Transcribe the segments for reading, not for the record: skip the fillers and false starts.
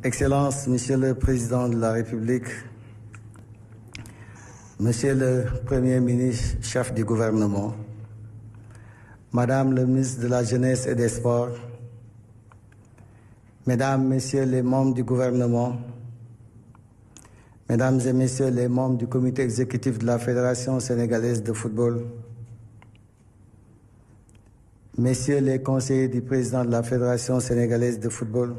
Excellences, Monsieur le Président de la République, Monsieur le Premier ministre, chef du gouvernement, Madame le ministre de la Jeunesse et des Sports, Mesdames, Messieurs les membres du gouvernement, Mesdames et Messieurs les membres du comité exécutif de la Fédération sénégalaise de football, Messieurs les conseillers du président de la Fédération sénégalaise de football,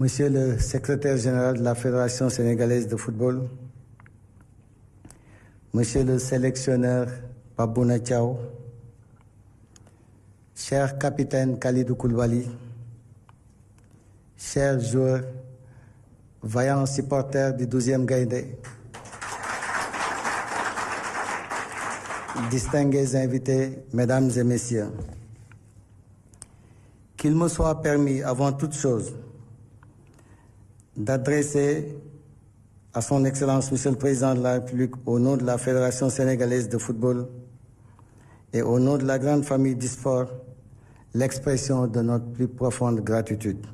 Monsieur le secrétaire général de la Fédération sénégalaise de football, Monsieur le sélectionneur Pabouna Thiaw, cher capitaine Khalidou Koulibaly, chers joueurs, vaillants supporters du 12e Gaïndé, distingués invités, Mesdames et Messieurs, qu'il me soit permis avant toute chose d'adresser à son Excellence Monsieur le Président de la République, au nom de la Fédération sénégalaise de football et au nom de la grande famille du sport, l'expression de notre plus profonde gratitude.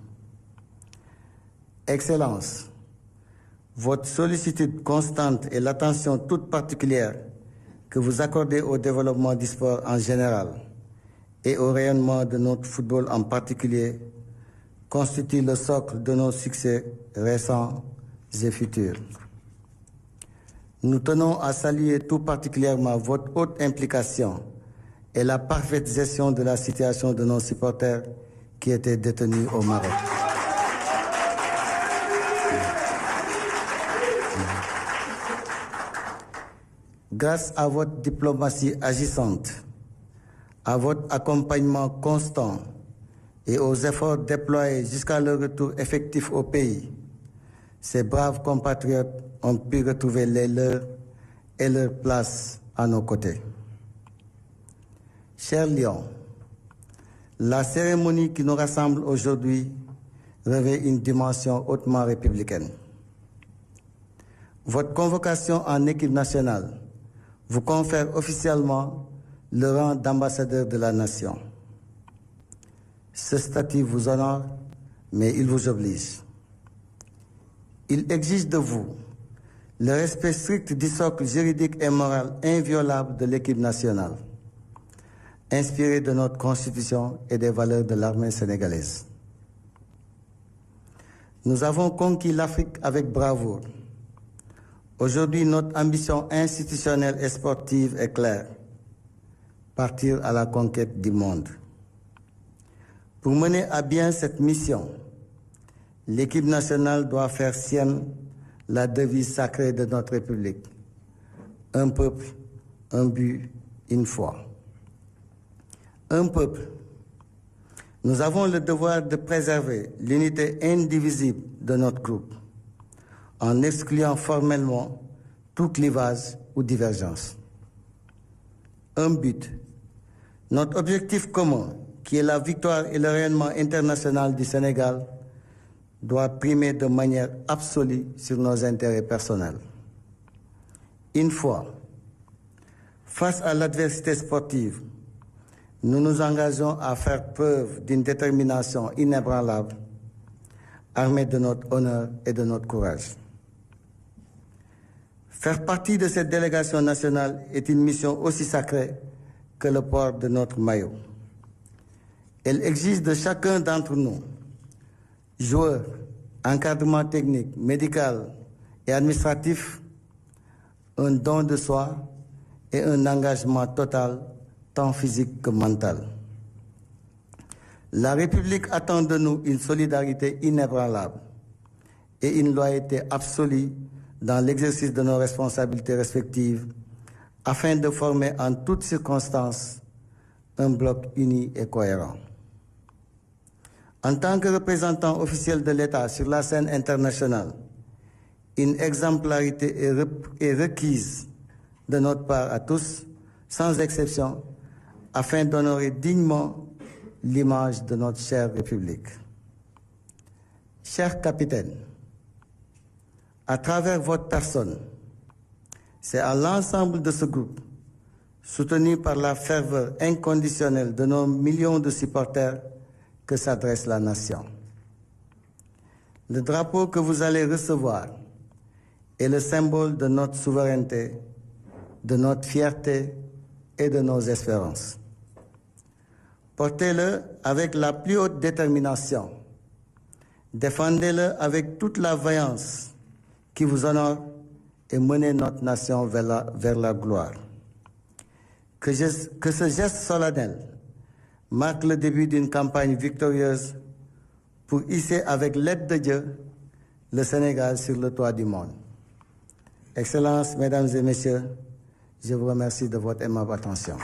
Excellence, votre sollicitude constante et l'attention toute particulière que vous accordez au développement du sport en général et au rayonnement de notre football en particulier constitue le socle de nos succès récents et futurs. Nous tenons à saluer tout particulièrement votre haute implication et la parfaite gestion de la situation de nos supporters qui étaient détenus au Maroc. Grâce à votre diplomatie agissante, à votre accompagnement constant et aux efforts déployés jusqu'à leur retour effectif au pays, ces braves compatriotes ont pu retrouver les leurs et leur place à nos côtés. Chers Lions, la cérémonie qui nous rassemble aujourd'hui revêt une dimension hautement républicaine. Votre convocation en équipe nationale vous confère officiellement le rang d'ambassadeur de la nation. Ce statut vous honore, mais il vous oblige. Il exige de vous le respect strict du socle juridique et moral inviolable de l'équipe nationale, inspiré de notre Constitution et des valeurs de l'armée sénégalaise. Nous avons conquis l'Afrique avec bravoure. Aujourd'hui, notre ambition institutionnelle et sportive est claire: partir à la conquête du monde. Pour mener à bien cette mission, l'équipe nationale doit faire sienne la devise sacrée de notre République: un peuple, un but, une foi. Un peuple. Nous avons le devoir de préserver l'unité indivisible de notre groupe, en excluant formellement tout clivage ou divergence. Un but. Notre objectif commun, qui est la victoire et le rayonnement international du Sénégal, doit primer de manière absolue sur nos intérêts personnels. Une fois, face à l'adversité sportive, nous nous engageons à faire preuve d'une détermination inébranlable, armée de notre honneur et de notre courage. Faire partie de cette délégation nationale est une mission aussi sacrée que le port de notre maillot. Elle exige de chacun d'entre nous, joueurs, encadrement technique, médical et administratif, un don de soi et un engagement total, tant physique que mental. La République attend de nous une solidarité inébranlable et une loyauté absolue dans l'exercice de nos responsabilités respectives, afin de former en toutes circonstances un bloc uni et cohérent. En tant que représentant officiel de l'État sur la scène internationale, une exemplarité est requise de notre part à tous, sans exception, afin d'honorer dignement l'image de notre chère République. Cher capitaine, à travers votre personne, c'est à l'ensemble de ce groupe, soutenu par la ferveur inconditionnelle de nos millions de supporters, que s'adresse la nation. Le drapeau que vous allez recevoir est le symbole de notre souveraineté, de notre fierté et de nos espérances. Portez-le avec la plus haute détermination. Défendez-le avec toute la vaillance qui vous honore et menez notre nation vers la gloire. Que ce geste solennel marque le début d'une campagne victorieuse pour hisser avec l'aide de Dieu le Sénégal sur le toit du monde. Excellences, Mesdames et Messieurs, je vous remercie de votre aimable attention.